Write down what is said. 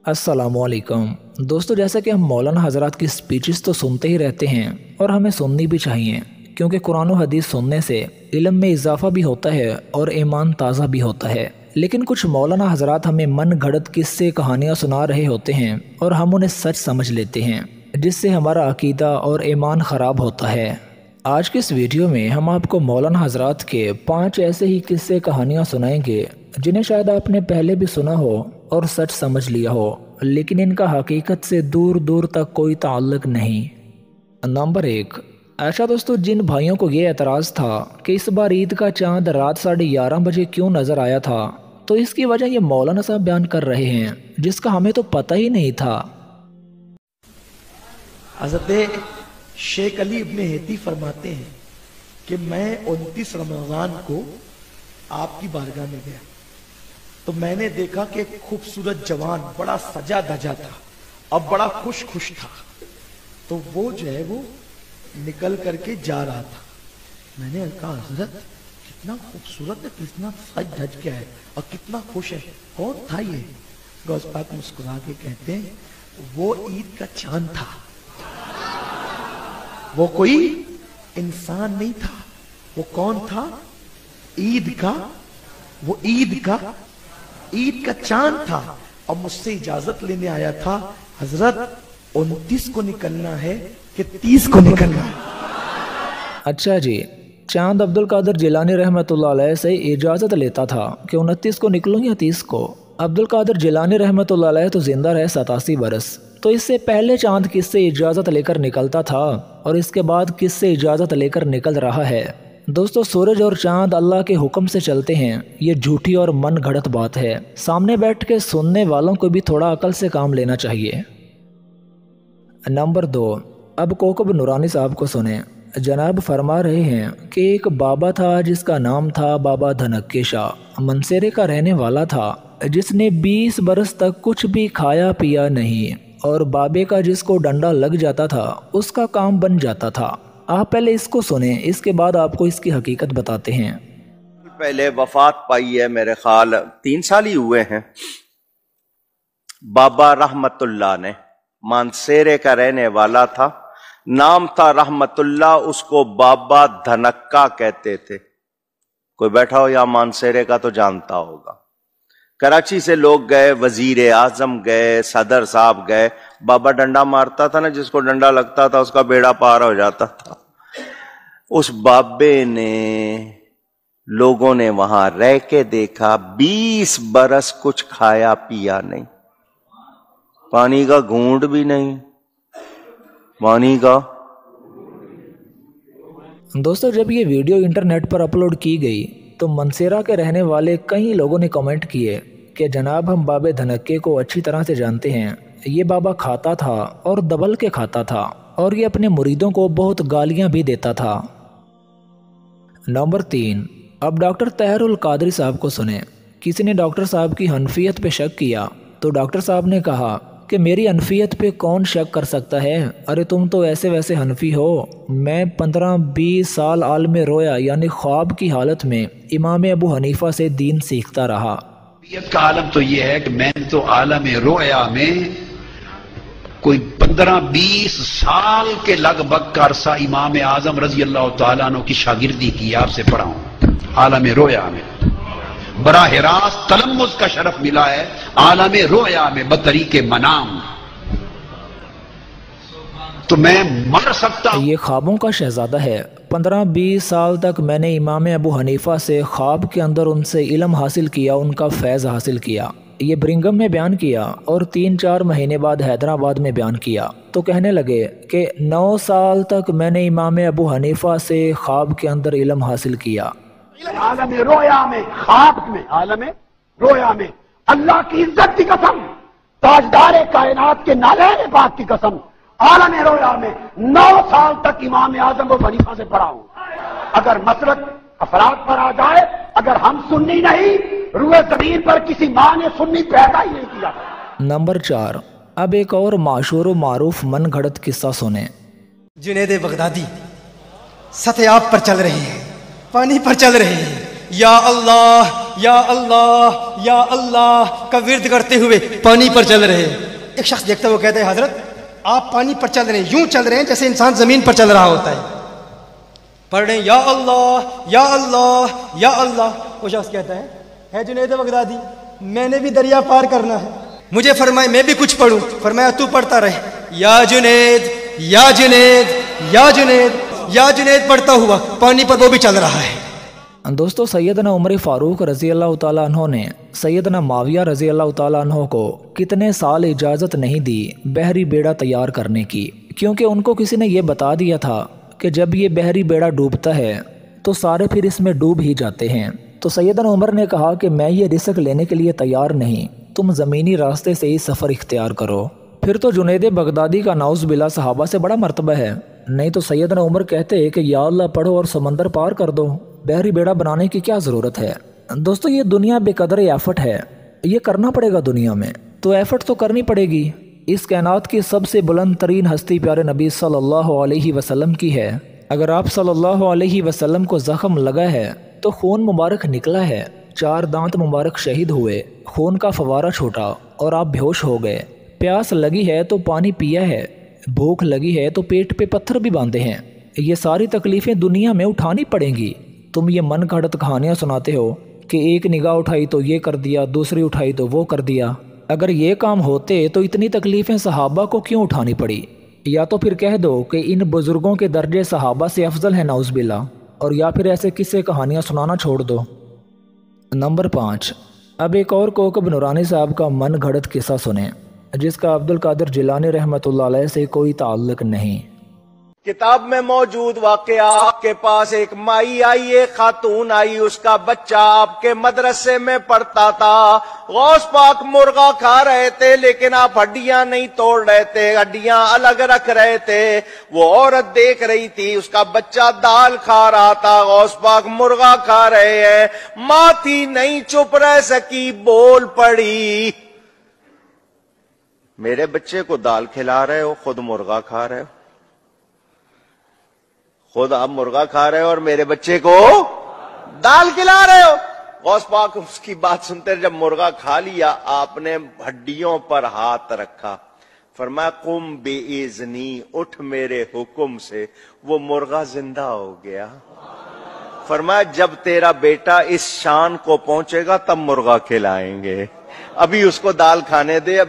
अस्सलामुअलैकुम दोस्तों, जैसा कि हम मौलाना हज़रात की स्पीचेस तो सुनते ही रहते हैं और हमें सुननी भी चाहिए, क्योंकि कुरान और हदीस सुनने से इल्म में इजाफ़ा भी होता है और ईमान ताज़ा भी होता है। लेकिन कुछ मौलाना हज़रात हमें मन घड़त किस्से कहानियाँ सुना रहे होते हैं और हम उन्हें सच समझ लेते हैं, जिससे हमारा अकीदा और ईमान ख़राब होता है। आज के इस वीडियो में हम आपको मौलाना हज़रात के 5 ऐसे ही किस्से कहानियाँ सुनाएंगे जिन्हें शायद आपने पहले भी सुना हो और सच समझ लिया हो, लेकिन इनका हकीकत से दूर दूर तक कोई ताल्लुक नहीं। नंबर 1। ऐसा दोस्तों, जिन भाइयों को ये एतराज़ था कि इस बार ईद का चांद रात 11:30 बजे क्यों नज़र आया था, तो इसकी वजह ये मौलाना साहब बयान कर रहे हैं, जिसका हमें तो पता ही नहीं था। हज़रत शेख अली इब्ने हेती फरमाते हैं कि मैं 29 रमज़ान को आपकी बारगाह में गया तो मैंने देखा कि एक खूबसूरत जवान बड़ा सजा धजा था और बड़ा खुश खुश था। तो वो जो है वो निकल करके जा रहा था। मैंने कहा, हज़रत कितना खूबसूरत है, कितना सज धज गया है और कितना खुश है, कौन था ये? गौस पाक मुस्कुरा के कहते हैं, वो ईद का चांद था, वो कोई इंसान नहीं था। वो कौन था? ईद का चांद था। और मुझसे इजाजत लेने आया था, हजरत 29 को निकलना है कि 30 को निकलना है? अच्छा जी, चांद अब्दुल कादिर जिलानी रहमतुल्लाह अलैह से इजाज़त लेता था कि 29 को निकलूँ या 30 को। अब्दुल कादिर जिलानी रहमतुल्लाह अलैह तो जिंदा रहे 87 बरस, तो इससे पहले चांद किससे इजाज़त लेकर निकलता था और इसके बाद किससे इजाज़त लेकर निकल रहा है। दोस्तों, सूरज और चांद अल्लाह के हुक्म से चलते हैं, ये झूठी और मन घड़त बात है। सामने बैठ के सुनने वालों को भी थोड़ा अकल से काम लेना चाहिए। नंबर 2। अब कोकब नूरानी साहब को सुने। जनाब फरमा रहे हैं कि एक बाबा था जिसका नाम था बाबा धनक्के शाह। मनसेरे का रहने वाला था, जिसने 20 बरस तक कुछ भी खाया पिया नहीं, और बाबे का जिसको डंडा लग जाता था उसका काम बन जाता था। आप पहले इसको सुने, इसके बाद आपको इसकी हकीकत बताते हैं। पहले वफात पाई है, मेरे ख्याल 3 साल ही हुए हैं। बाबा रहमतुल्लाह ने, मानसेरे का रहने वाला था, नाम था रहमतुल्लाह, उसको बाबा धनक्का कहते थे। कोई बैठा हो यहाँ मानसेरे का तो जानता होगा। कराची से लोग गए, वजीर आजम गए, सदर साहब गए। बाबा डंडा मारता था ना, जिसको डंडा लगता था उसका बेड़ा पार हो जाता था। उस बाबे ने, लोगों ने वहां रह के देखा, 20 बरस कुछ खाया पिया नहीं, पानी का घूंट भी नहीं, पानी का। दोस्तों, जब ये वीडियो इंटरनेट पर अपलोड की गई तो मनसेरा के रहने वाले कई लोगों ने कमेंट किए कि जनाब, हम बाबे धनक्के को अच्छी तरह से जानते हैं। ये बाबा खाता था और दबल के खाता था, और ये अपने मुरीदों को बहुत गालियां भी देता था। नंबर 3। अब डॉक्टर तहरुल कादरी साहब को सुने। किसी ने डॉक्टर साहब की हनफियत पे शक किया तो डॉक्टर साहब ने कहा कि मेरी हनफियत पे कौन शक कर सकता है, अरे तुम तो ऐसे वैसे हनफी हो। मैं 15-20 साल आलमे रोया यानी ख्वाब की हालत में इमाम अबू हनीफा से दीन सीखता रहा। का आलम तो ये है कि मैंने तो आलम रोया में कोई 15-20 साल के लगभग का अरसा इमाम आजम रजी अल्लाह तआला अन्हु की शागिर्दी की, आपसे पढ़ा हूं। आलम रोया में बराह रास्त तलम्मुज़ का शरफ मिला है, आलम रोया में बतरीके मनाम। तो मैं मर सकता हूं। ये ख्वाबों का शहजादा है। 15-20 साल तक मैंने इमाम अबू हनीफा से ख्वाब के अंदर उनसे इल्म हासिल किया, उनका फैज़ हासिल किया। ये ब्रिंगम में बयान किया और 3-4 महीने बाद हैदराबाद में बयान किया। तो कहने लगे कि 9 साल तक मैंने इमाम अबू हनीफा से ख्वाब के अंदर इल्म हासिल किया। आलम रोया में, ख्वाब में, आलम रोया में अल्लाह की इज्जत की कसम, ताजदार कायनात के नालैन पाक की कसम, आलम रोया में 9 साल तक इमाम आजम अबू हनीफा से पढ़ा हूं। अगर मसलक अफराद पर आ जाए, अगर हम सुन्नी नहीं, रूए जमीन पर किसी मां ने सुन्नी पैदा ही नहीं किया। नंबर 4। अब एक और माशूर व मारूफ मन घड़त किस्सा सुने। जुनैद बगदादी सतह आप पर चल रहे हैं, पानी पर चल रहे हैं, या अल्लाह یا اللہ کا ورد کرتے ہوئے پانی پر چل رہے ہیں. ایک شخص دیکھتا ہے، وہ کہتا ہے حضرت آپ پانی پر چل رہے ہیں، یوں چل رہے ہیں جیسے انسان زمین پر چل رہا ہوتا ہے. پڑھ رہے ہیں یا اللہ یا اللہ یا اللہ. وہ شخص کہتا ہے جنید بغدادی میں نے بھی دریا پار کرنا ہے، مجھے فرمائے میں بھی کچھ پڑھوں. فرمایا تو پڑھتا رہے، یا جنید یا جنید یا جنید یا جنید پڑھتا ہوا پانی پر وہ بھی چل رہا ہے. دوستو، سیدنا عمر فاروق رضی اللہ تعالیٰ عنہ نے سیدنا معاویہ رضی اللہ تعالیٰ عنہ کو کتنے سال اجازت نہیں دی بحری بیڑا تیار کرنے کی، کیونکہ ان کو کسی نے یہ بتا دیا تھا کہ جب یہ بحری بیڑا ڈوبتا ہے تو سارے پھر اس میں ڈوب ہی جاتے ہیں. تو سیدنا عمر نے کہا کہ میں یہ رزق لینے کے لیے تیار نہیں، تم زمینی راستے سے ہی سفر اختیار کرو. پھر تو جنید بغدادی کا نعوذ باللہ صحابہ سے بڑا مرتبہ ہے، نہیں تو سیدنا عمر کہتے کہ یا اللہ پڑھو اور سمندر پار کر دو، بحری بیڑا بنانے کی کیا ضرورت ہے. دوستو، یہ دنیا بے قدر ایفٹ ہے، یہ کرنا پڑے گا دنیا میں، تو ایفٹ تو کرنی پڑے گی. اس کائنات کی سب سے بلند ترین ہستی پیارے نبی صلی اللہ علیہ وسلم کی ہے. اگر آپ صلی اللہ علیہ وسلم کو زخم لگا ہے تو خون مبارک نکلا ہے، 4 دانت مبارک شہید ہوئے، خون کا فوارہ چھوٹا اور آپ بے ہوش ہو گئے. پیاس لگی ہے تو پانی پیا ہے، بھوک لگی ہے تو پیٹ پہ پتھر بھی باندھے ہیں. یہ ساری تکلیفیں دنیا میں اٹھانی پڑیں گی. تم یہ من گھڑت کہانیاں سناتے ہو کہ ایک نگاہ اٹھائی تو یہ کر دیا، دوسری اٹھائی تو وہ کر دیا. اگر یہ کام ہوتے تو اتنی تکلیفیں صحابہ کو کیوں اٹھانی پڑی؟ یا تو پھر کہہ دو کہ ان بزرگوں کے درجے صحابہ سے افضل ہے نعوذ باللہ، اور یا پھر ایسے قصے کہانیاں سنانا چھوڑ دو. نمبر 5، اب ایک اور کوکب نورانی صاحب کا من گھڑت قصہ سنیں جس کا عبد القادر جیلانی رحمۃ اللہ علیہ سے کوئی تعلق نہیں. کتاب میں موجود واقعہ، آپ کے پاس ایک مائی آئی، ایک خاتون آئی، اس کا بچہ آپ کے مدرسے میں پڑھتا تھا. غوث پاک مرغا کھا رہے تھے لیکن آپ ہڈیاں نہیں توڑ رہے تھے، ہڈیاں الگ رکھ رہے تھے. وہ عورت دیکھ رہی تھی، اس کا بچہ دال کھا رہا تھا، غوث پاک مرغا کھا رہے ہیں. ماں تھی نہیں چپ رہ سکی، بول پڑی، میرے بچے کو دال کھلا رہے ہو، خود مرغا کھا رہے ہو، خود آپ مرغا کھا رہے ہو اور میرے بچے کو دال کھلا رہے ہو. غوث پاک اس کی بات سنتے، جب مرغا کھا لیا آپ نے ہڈیوں پر ہاتھ رکھا، فرمایا قم بِإِذْنِی، اٹھ میرے حکم سے. وہ مرغا زندہ ہو گیا. فرمایا جب تیرا بیٹا اس شان کو پہنچے گا تب مرغا کھلائیں گے، ابھی اس کو دال کھانے دے. ابھی